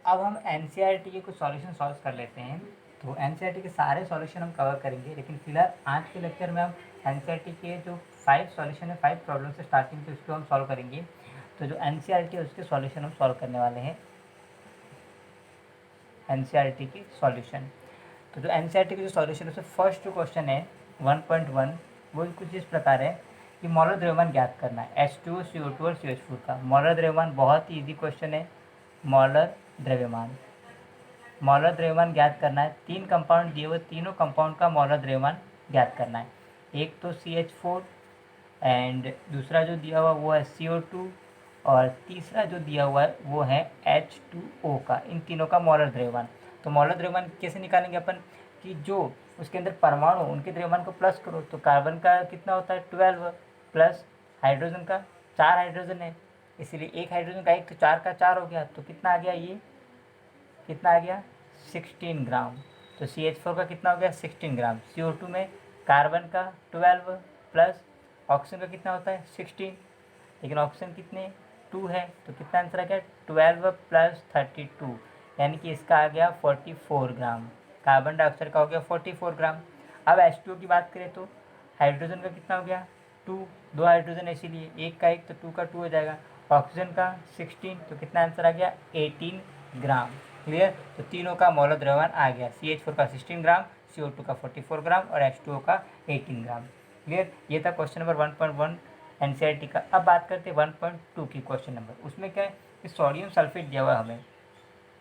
अब हम एनसीईआरटी के कुछ सॉल्यूशन सॉल्व कर लेते हैं। तो एनसीईआरटी के सारे सॉल्यूशन हम कवर करेंगे, लेकिन फिलहाल आज के लेक्चर में हम एनसीईआरटी के जो 5 सॉल्यूशन है, 5 प्रॉब्लम से स्टार्टिंग से उसको हम सॉल्व करेंगे। तो जो एनसीईआरटी है उसके सॉल्यूशन हम सॉल्व करने वाले हैं, एनसीईआरटी की सॉल्यूशन। तो जो एनसीईआरटी के जो सॉल्यूशन है उसमें फर्स्ट जो क्वेश्चन है 1.1, वो कुछ इस प्रकार है कि मॉलर द्रव्यमान ज्ञात करना है H2O, CO2 और CH4 का। मॉलर द्रव्यमान बहुत ही ईजी क्वेश्चन है। मॉलर द्रव्यमान ज्ञात करना है। 3 कंपाउंड दिए हुए, तीनों कंपाउंड का मॉलर द्रव्यमान ज्ञात करना है। एक तो CH4 एंड दूसरा जो दिया हुआ वो है CO2 और तीसरा जो दिया हुआ है वो है H2O का। इन तीनों का मॉलर द्रव्यमान। तो मॉलर द्रव्यमान कैसे निकालेंगे अपन कि जो उसके अंदर परमाणु उनके द्रव्यमान को प्लस करो। तो कार्बन का कितना होता है 12 प्लस हाइड्रोजन का 4 हाइड्रोजन है, इसीलिए एक हाइड्रोजन का एक, तो 4 का 4 हो गया। तो कितना आ गया, ये कितना आ गया 16 ग्राम। तो CH4 का कितना हो गया 16 ग्राम। CO2 में कार्बन का 12 प्लस ऑक्सीजन का कितना होता है 16, लेकिन ऑक्सीजन कितने 2 है। तो कितना आंसर आ गया 12 प्लस 32, यानी कि इसका आ गया 44 ग्राम। कार्बन डाइऑक्साइड का हो गया 44 ग्राम। अब H2O की बात करें तो हाइड्रोजन का कितना हो गया 2, 2 हाइड्रोजन है इसीलिए एक का एक, तो 2 का 2 हो जाएगा। ऑक्सीजन का 16, तो कितना आंसर आ गया 18 ग्राम। क्लियर। तो तीनों का मॉलर द्रव्यमान आ गया, CH4 का 16 ग्राम, CO2 का 44 ग्राम और H2O का 18 ग्राम। क्लियर। ये था क्वेश्चन नंबर 1.1 एनसीईआरटी का। अब बात करते हैं 1.2 की क्वेश्चन नंबर। उसमें क्या है कि सोडियम सल्फेट दिया हुआ हमें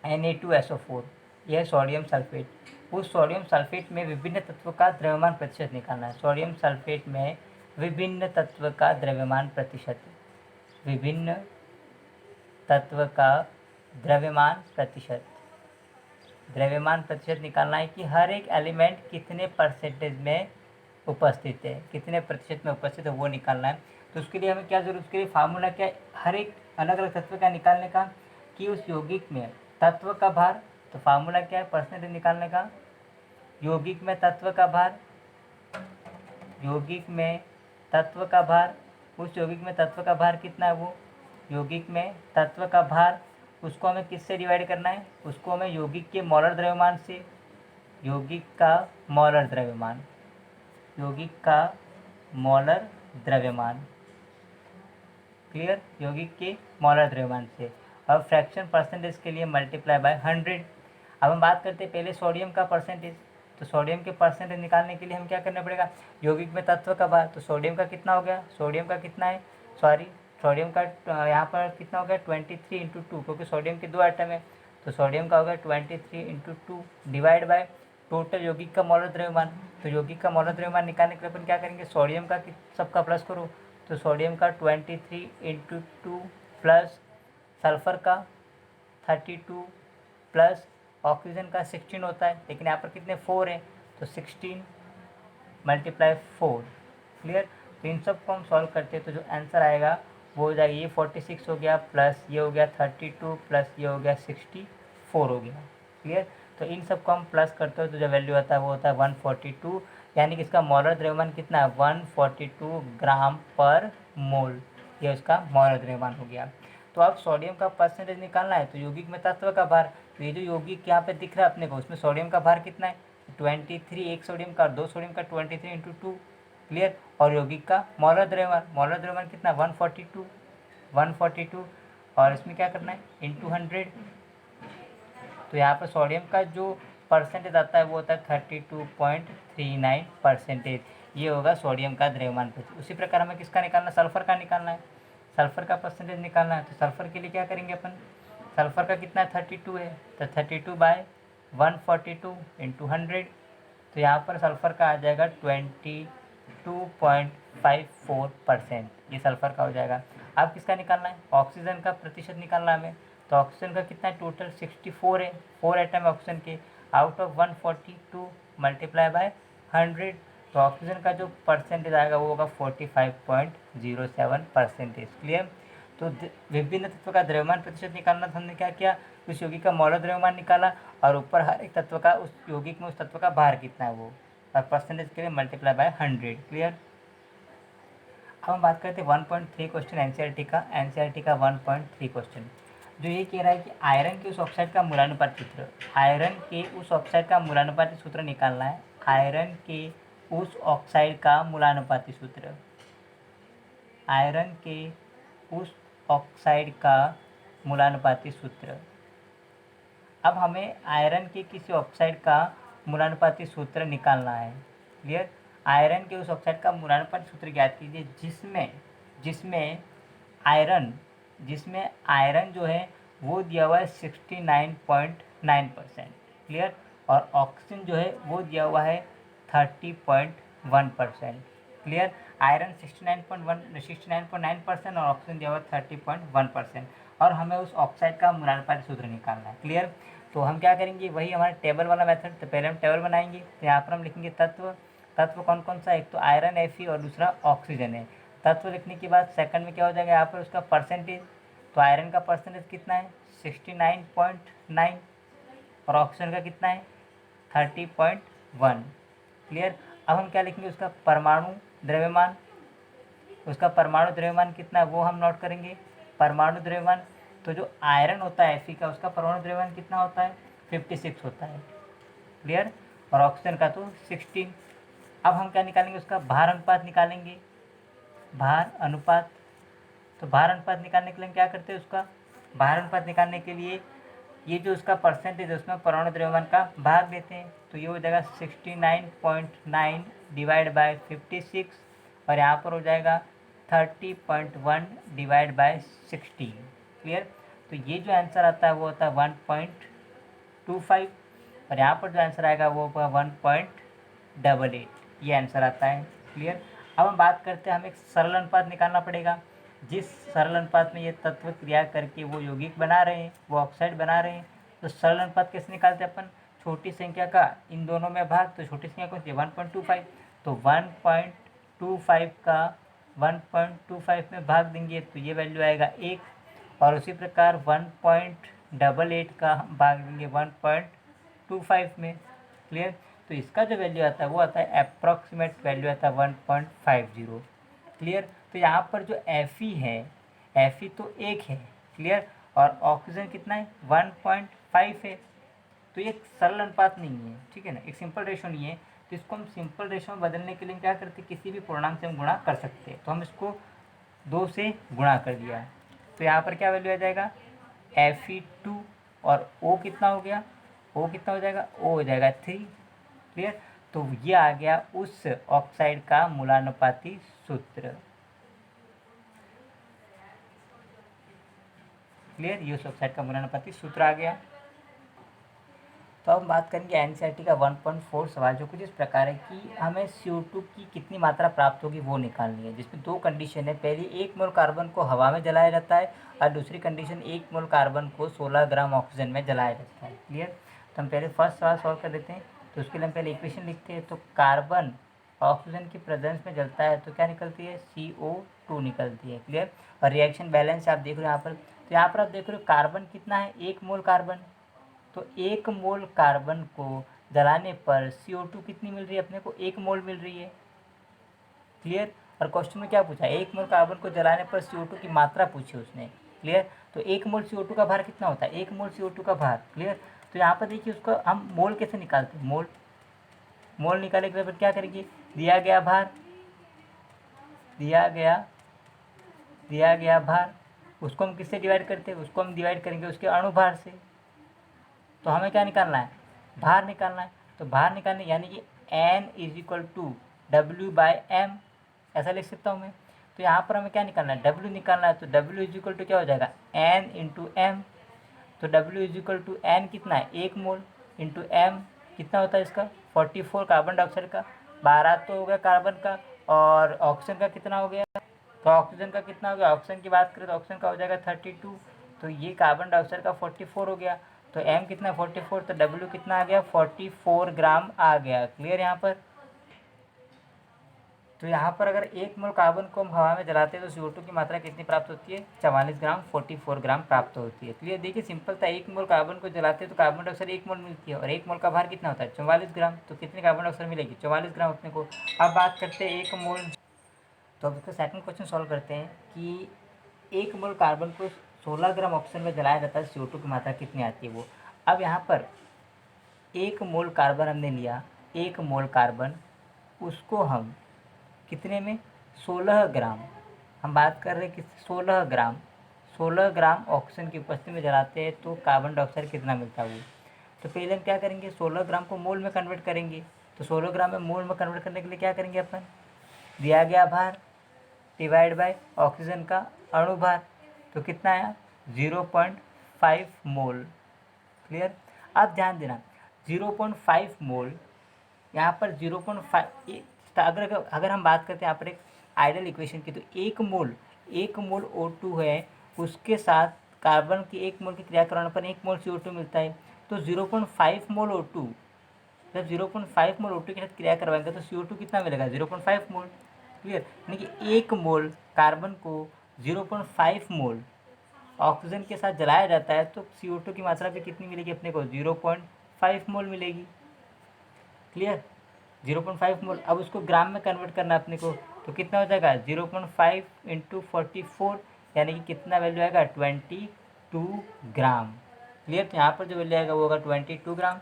Na2SO4, यह है सोडियम सल्फेट। उस सोडियम सल्फेट में विभिन्न तत्वों का द्रव्यमान प्रतिशत निकालना है। सोडियम सल्फेट में विभिन्न तत्व का द्रव्यमान प्रतिशत, विभिन्न तत्व का द्रव्यमान प्रतिशत निकालना है कि हर एक एलिमेंट कितने परसेंटेज में उपस्थित है, कितने प्रतिशत में उपस्थित है, वो निकालना है। तो उसके लिए हमें क्या जरूरत, उसके लिए फार्मूला क्या है हर एक अलग अलग तत्व का निकालने का, कि उस यौगिक में तत्व का भार। तो फार्मूला क्या है परसेंटेज निकालने का, यौगिक में तत्व का भार, यौगिक में तत्व का भार, उस यौगिक में तत्व का भार कितना है, वो यौगिक में तत्व का भार, उसको हमें किससे डिवाइड करना है, उसको हमें यौगिक के मॉलर द्रव्यमान से, यौगिक का मॉलर द्रव्यमान, यौगिक का मॉलर द्रव्यमान। क्लियर। यौगिक के मॉलर द्रव्यमान से। अब फ्रैक्शन परसेंटेज के लिए मल्टीप्लाई बाय 100। अब हम बात करते हैं पहले सोडियम का परसेंटेज। तो सोडियम के परसेंटेज निकालने के लिए हम क्या करना पड़ेगा, यौगिक में तत्व का भार। तो सोडियम का कितना हो गया, सोडियम का कितना है, सोडियम का यहाँ पर कितना हो गया 23 इंटू 2, क्योंकि सोडियम के 2 आइटम है। तो सोडियम का हो गया 23 इंटू 2 डिवाइड बाय टोटल यौगिक का मॉलर द्रव्यमान। तो यौगिक का मॉलर द्रव्यमान निकालने के लिए अपन क्या करेंगे, सोडियम का सबका प्लस करो। तो सोडियम का 23 इंटू 2 प्लस सल्फर का 32 प्लस ऑक्सीजन का 16 होता है, लेकिन यहाँ पर कितने 4 हैं, तो 16 मल्टीप्लाई 4। क्लियर। तो इन सब को हम सॉल्व करते हैं तो जो आंसर आएगा वो हो जाएगा, ये 46 हो गया प्लस ये हो गया 32 प्लस ये हो गया 64 हो गया। क्लियर। तो इन सब को हम प्लस करते हो तो जो वैल्यू आता है वो होता है 142, यानी कि इसका मॉलर द्रव्यमान कितना है 142 ग्राम पर मोल, ये उसका मॉलर द्रव्यमान हो गया। तो अब सोडियम का परसेंटेज निकालना है, तो यौगिक में तत्व का भार। तो ये जो यौगिक यहाँ पे दिख रहा है अपने को, उसमें सोडियम का भार कितना है 23, एक सोडियम का 2 सोडियम का 23 इंटू 2। क्लियर। और यौगिक का मॉलर द्रव्यमान कितना 142, और इसमें क्या करना है इंटू 100। तो यहाँ पर सोडियम का जो परसेंटेज आता है वो होता है 32.39%। ये होगा सोडियम का द्रव्यमान प्रतिशत। उसी प्रकार हमें किसका निकालना है, सल्फर का निकालना है, सल्फर का परसेंटेज निकालना है। तो सल्फर के लिए क्या करेंगे अपन, सल्फर का कितना है 32 है, तो 32 बाय 142 इंटू 100। तो यहाँ पर सल्फर का आ जाएगा 22.54%, ये सल्फर का हो जाएगा। अब किसका निकालना है, ऑक्सीजन का प्रतिशत निकालना है हमें। तो ऑक्सीजन का कितना है टोटल 64 है, 4 एटम ऑक्सीजन के, आउट ऑफ 142 मल्टीप्लाई बाय 100। तो ऑक्सीजन का जो परसेंटेज आएगा वो होगा 45.07%। क्लियर। तो विभिन्न तत्व का द्रव्यमान प्रतिशत निकालना था, हमने क्या किया, उस यौगिक का मॉलर द्रव्यमान निकाला और ऊपर हर एक तत्व का, उस यौगिक में उस तत्व का भार कितना है वो, और परसेंटेज के लिए मल्टीप्लाई बाय 100। क्लियर। अब हम बात करते हैं 1.3 क्वेश्चन एनसीईआरटी का 1.3 क्वेश्चन। जो ये कह रहा है कि आयरन के उस ऑक्साइड का मूलानुपाती सूत्र, आयरन के उस ऑक्साइड का मूलानुपाती सूत्र निकालना है। आयरन के उस ऑक्साइड का मूलानुपाती सूत्र, आयरन के उस ऑक्साइड का मूलानुपाती सूत्र। अब हमें आयरन के किसी ऑक्साइड का मूलानुपाती सूत्र निकालना है। क्लियर? आयरन के उस ऑक्साइड का मूलानुपाती सूत्र ज्ञात कीजिए जिसमें आयरन जो है वो दिया हुआ है 69.9%। क्लियर? और ऑक्सीजन जो है वो दिया हुआ है 30.1%। क्लियर? आयरन 69.9% और ऑक्सीजन दिया हुआ 30.1%। और हमें उस ऑक्साइड का मूलानुपाती सूत्र निकालना है। क्लियर? तो हम क्या करेंगे, वही हमारा टेबल वाला मेथड। तो पहले हम टेबल बनाएंगे। तो यहाँ पर हम लिखेंगे तत्व कौन कौन सा, एक तो आयरन Fe और दूसरा ऑक्सीजन है। तत्व लिखने के बाद सेकंड में क्या हो जाएगा यहाँ पर उसका परसेंटेज। तो आयरन का परसेंटेज कितना है 69.9 और ऑक्सीजन का कितना है 30.1। क्लियर? अब हम क्या लिखेंगे, उसका परमाणु द्रव्यमान कितना है वो हम नोट करेंगे। परमाणु द्रव्यमान, तो जो आयरन होता है Fe का उसका परमाणु द्रव्यमान कितना होता है 56 होता है। क्लियर? और ऑक्सीजन का तो 16। अब हम क्या निकालेंगे, उसका भार अनुपात निकालेंगे। भार अनुपात, तो भार अनुपात निकालने के लिए हम क्या करते हैं, उसका भार अनुपात निकालने के लिए ये जो उसका परसेंटेज है उसमें परमाणु द्रव्यमान का भाग देते हैं। तो ये हो जाएगा 69.9 डिवाइड बाय 56 और यहाँ पर हो जाएगा 30.1 डिवाइड बाय 16। क्लियर? तो ये जो आंसर आता है वो होता है 1.25 और यहाँ पर जो आंसर आएगा वो होगा 1.88। ये आंसर आता है। क्लियर? अब हम बात करते हैं, हमें एक सरल अनुपात निकालना पड़ेगा। जिस सरल अनुपात में ये तत्व क्रिया करके वो यौगिक बना रहे हैं, वो ऑक्साइड बना रहे हैं, तो सरल अनुपात कैसे निकालते हैं अपन, छोटी संख्या का इन दोनों में भाग। तो छोटी संख्या कौन सी है 1.25, तो 1.25 का 1.25 में भाग देंगे तो ये वैल्यू आएगा 1। और उसी प्रकार 1.88 का भाग देंगे 1.25 में। क्लियर? तो इसका जो वैल्यू आता है वो आता है अप्रॉक्सीमेट वैल्यू आता है 1.50। क्लियर? तो यहाँ पर जो Fe है, Fe तो 1 है। क्लियर? और ऑक्सीजन कितना है 1.5 है। तो ये एक सरल अनुपात नहीं है, ठीक है ना, एक सिंपल रेशो नहीं है। तो इसको हम सिंपल रेशो में बदलने के लिए क्या करते हैं, किसी भी पूर्णांक से हम गुणा कर सकते हैं। तो हम इसको 2 से गुणा कर दिया तो यहाँ पर क्या वैल्यू आ जाएगा Fe2 और O कितना हो गया, O कितना हो जाएगा, O हो जाएगा 3। क्लियर? तो ये आ गया उस ऑक्साइड का मूलानुपाती सूत्र। क्लियर? ये उस ऑक्साइड का मूलानुपाती सूत्र आ गया। तो अब बात करेंगे एनसीईआरटी का 1.4 सवाल, जो कुछ इस प्रकार है कि हमें CO2 की कितनी मात्रा प्राप्त होगी वो निकालनी है, जिसमें 2 कंडीशन है। पहली, 1 मोल कार्बन को हवा में जलाया जाता है और दूसरी कंडीशन 1 मोल कार्बन को 16 ग्राम ऑक्सीजन में जलाया जाता है। क्लियर? तो हम पहले फर्स्ट सवाल सॉल्व कर देते हैं। तो उसके लिए हम पहले इक्वेशन लिखते हैं। तो कार्बन ऑक्सीजन की प्रेजेंस में जलता है तो क्या निकलती है CO2 निकलती है। क्लियर? और रिएक्शन बैलेंस आप देख रहे हो यहाँ पर, तो यहाँ पर आप देख रहे हो कार्बन कितना है 1 मोल कार्बन, तो 1 मोल कार्बन को जलाने पर CO2 कितनी मिल रही है अपने को 1 मोल मिल रही है। क्लियर? और क्वेश्चन में क्या पूछा, 1 मोल कार्बन को जलाने पर CO2 की मात्रा पूछी उसने। क्लियर? तो 1 मोल CO2 का भार कितना होता है 1 मोल CO2 का भार। क्लियर? तो यहाँ पर देखिए उसको हम मोल कैसे निकालते हैं, मोल निकालने के बाद क्या करेंगे, दिया गया भार उसको हम किससे डिवाइड करते हैं, उसको हम डिवाइड करेंगे उसके अणुभार से। तो हमें क्या निकालना है, भार निकालना है। तो भार निकालने यानी कि N = W/m ऐसा लिख सकता हूँ मैं। तो यहाँ पर हमें क्या निकालना है, W निकालना है। तो W = क्या हो जाएगा N × m। तो W = N कितना है 1 मोल इंटू M कितना होता है इसका 44 कार्बन डाइऑक्साइड का, 12 तो हो गया कार्बन का, और ऑक्सीजन का कितना हो गया, तो ऑक्सीजन का कितना हो गया, ऑक्सीजन की बात करें तो ऑक्सीजन का हो जाएगा 32। तो ये कार्बन डाइऑक्साइड का 44 हो गया। तो M कितना 44, तो W कितना आ गया 44 ग्राम आ गया। क्लियर? यहाँ पर तो यहाँ पर अगर 1 मोल कार्बन को हम हवा में जलाते हैं तो CO2 की मात्रा कितनी प्राप्त होती है 44 ग्राम 44 ग्राम प्राप्त होती है। क्लियर? देखिए सिंपल था, 1 मोल कार्बन को जलाते हैं तो कार्बन डाइऑक्साइड 1 मोल मिलती है और 1 मोल का भार कितना होता है 44 ग्राम। तो कितनी कार्बन डाइऑक्साइड मिलेगी 44 ग्राम अपने को। अब बात करते हैं 1 मोल, तो अब इसका सेकंड क्वेश्चन सॉल्व करते हैं कि 1 मोल कार्बन को 16 ग्राम ऑक्सीजन में जलाया जाता है, CO2 की मात्रा कितनी आती है वो। अब यहाँ पर 1 मोल कार्बन हमने लिया, 1 मोल कार्बन, उसको हम कितने में, 16 ग्राम, हम बात कर रहे हैं कि 16 ग्राम ऑक्सीजन की उपस्थिति में जलाते हैं तो कार्बन डाइऑक्साइड कितना मिलता है वो। तो पहले हम क्या करेंगे, 16 ग्राम को मोल में कन्वर्ट करेंगे। तो 16 ग्राम में मोल में कन्वर्ट करने के लिए क्या करेंगे अपन, दिया गया भार डिवाइड बाय ऑक्सीजन का अणु भार, तो कितना आया 0.5 मोल। क्लियर। अब ध्यान देना 0.5 मोल, यहाँ पर 0.5, अगर हम बात करते हैं यहाँ पर एक आइडियल इक्वेशन की, तो 1 मोल O2 है, उसके साथ कार्बन की 1 मोल की क्रिया कराने पर 1 मोल CO2 मिलता है। तो 0.5 मोल O2, जब 0.5 मोल O2 के साथ क्रिया करवाएंगे तो CO2 कितना मिलेगा, 0.5 मोल। क्लियर। यानी कि 1 मोल कार्बन को 0.5 मोल ऑक्सीजन के साथ जलाया जाता है तो CO2 की मात्रा भी कितनी मिलेगी अपने को, 0.5 मोल मिलेगी। क्लियर। 0.5 मोल। अब उसको ग्राम में कन्वर्ट करना अपने को, तो कितना हो जाएगा 0.5 × 44, यानी कि कितना वैल्यू आएगा 22 ग्राम। क्लियर। तो यहाँ पर जो वैल्यू आएगा वो होगा 22 ग्राम।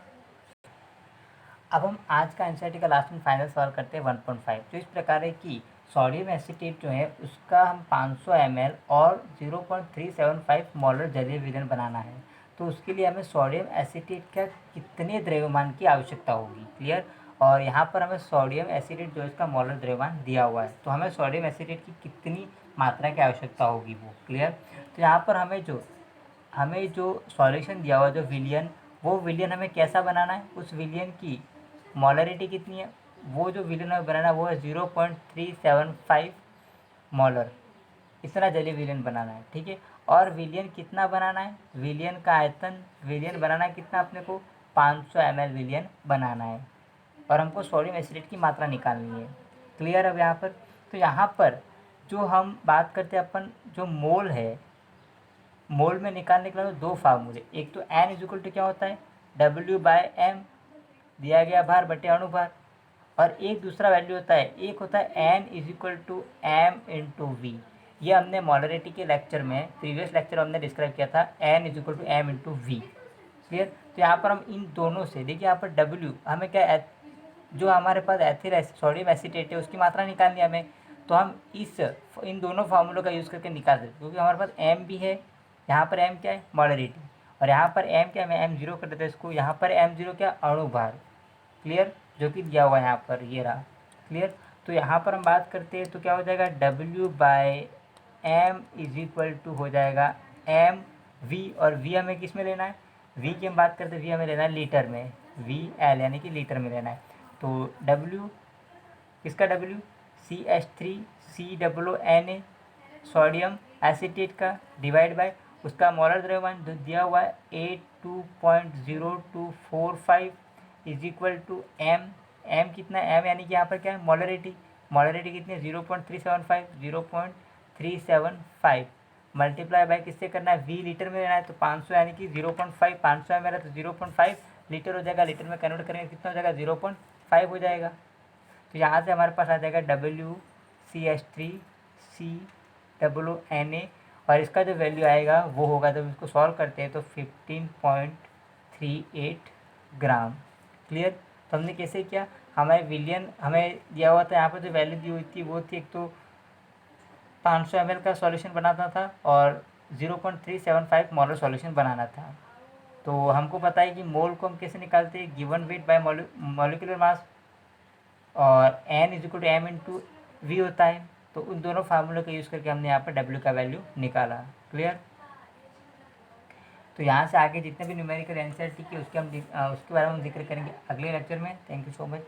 अब हम आज का एनसीईआरटी का लास्ट एंड फाइनल सवाल करते हैं 1.5। तो इस प्रकार है कि सोडियम एसीटेट जो है उसका हम 500 ml और 0.375 मोलर जलीय विलयन बनाना है। तो उसके लिए हमें सोडियम एसीटेट का कितने द्रव्यमान की आवश्यकता होगी। क्लियर। और यहाँ पर हमें सोडियम एसीटेट जो इसका मोलर द्रव्यमान दिया हुआ है, तो हमें सोडियम एसीटेट की कितनी मात्रा की आवश्यकता होगी वो। क्लियर। तो यहाँ पर हमें जो सॉल्यूशन दिया हुआ जो विलियन, वो विलियन हमें कैसा बनाना है, उस विलियन की मोलरिटी कितनी है, वो जो विलियन हमें बनाना है वो है 0.375 मोलर, इतना जलीय विलियन बनाना है। ठीक है। और विलियन कितना बनाना है, विलियन का आयतन, विलियन बनाना है कितना अपने को, 500 ml विलियन बनाना है। और हमको सोडियम एसिडेट की मात्रा निकालनी है। क्लियर। अब यहाँ पर, तो यहाँ पर जो हम बात करते हैं अपन, जो मोल है, मोल में निकालने के लिए दो फार्मूले, एक तो N इक्वल टू क्या होता है, W/M, दिया गया भार बटे अणुभार, और एक दूसरा वैल्यू होता है, एक होता है N equal to M × V। ये हमने मोलरिटी के लेक्चर में, प्रीवियस लेक्चर हमने डिस्क्राइब किया था, N equal to M × V। Clear. तो यहाँ पर हम इन दोनों से, देखिए यहाँ पर W हमें क्या, जो हमारे पास एथिल सोडियम एसीटेट है उसकी मात्रा निकालनी है हमें, तो हम इन दोनों फार्मूलों का यूज़ करके निकाल सकते हैं, क्योंकि हमारे पास M भी है, यहाँ पर M क्या है, मोलरिटी, और यहाँ पर M क्या है, मैं M0 कर देता हूँ इसको, यहाँ पर M0 क्या, अणुभार। क्लियर। जो कि दिया हुआ है यहाँ पर, ये रहा। क्लियर। तो यहाँ पर हम बात करते हैं तो क्या हो जाएगा, W/M इक्वल टू हो जाएगा MV, और V हमें किस में लेना है, V की हम बात करते हैं, V हमें लेना है लीटर में, VL यानी कि लीटर में लेना है। तो W किसका, W CH3COONA सोडियम एसीटेट का, डिवाइड बाय उसका मोलर द्रव्यमान जो दिया हुआ है 82.0245 इज इक्वल टू M कितना है, M यानी कि यहाँ पर क्या है, मोलरिटी, मोलरिटी कितनी है 0.375 मल्टीप्लाई बाय किससे करना है, V लीटर में लेना है, तो 500 यानी कि 0.5, 500 ml है तो 0.5 लीटर हो जाएगा, लीटर में कन्वर्ट करेंगे कितना हो जाएगा, 0.5 हो जाएगा। तो यहाँ से हमारे पास आ जाएगा WCH3COONA, और इसका जो वैल्यू आएगा वो होगा, जब इसको सॉल्व करते हैं तो 15.38 ग्राम। क्लियर। तो हमने कैसे किया, हमें विलियन हमें दिया हुआ था, यहाँ पर जो वैल्यू दी हुई थी वो थी, एक तो 500 ml का सॉल्यूशन बनाना था और 0.375 मोलर सॉल्यूशन बनाना था। तो हमको पता है कि मोल को हम कैसे निकालते हैं, given weight by molecular mass, और N is equal to M × V होता है। तो उन दोनों फार्मूले का यूज़ करके हमने यहाँ पर W का वैल्यू निकाला। क्लियर। तो यहाँ से आगे जितने भी न्यूमेरिकल एनसीईआरटी की उसके बारे में हम जिक्र करेंगे अगले लेक्चर में। Thank you so much.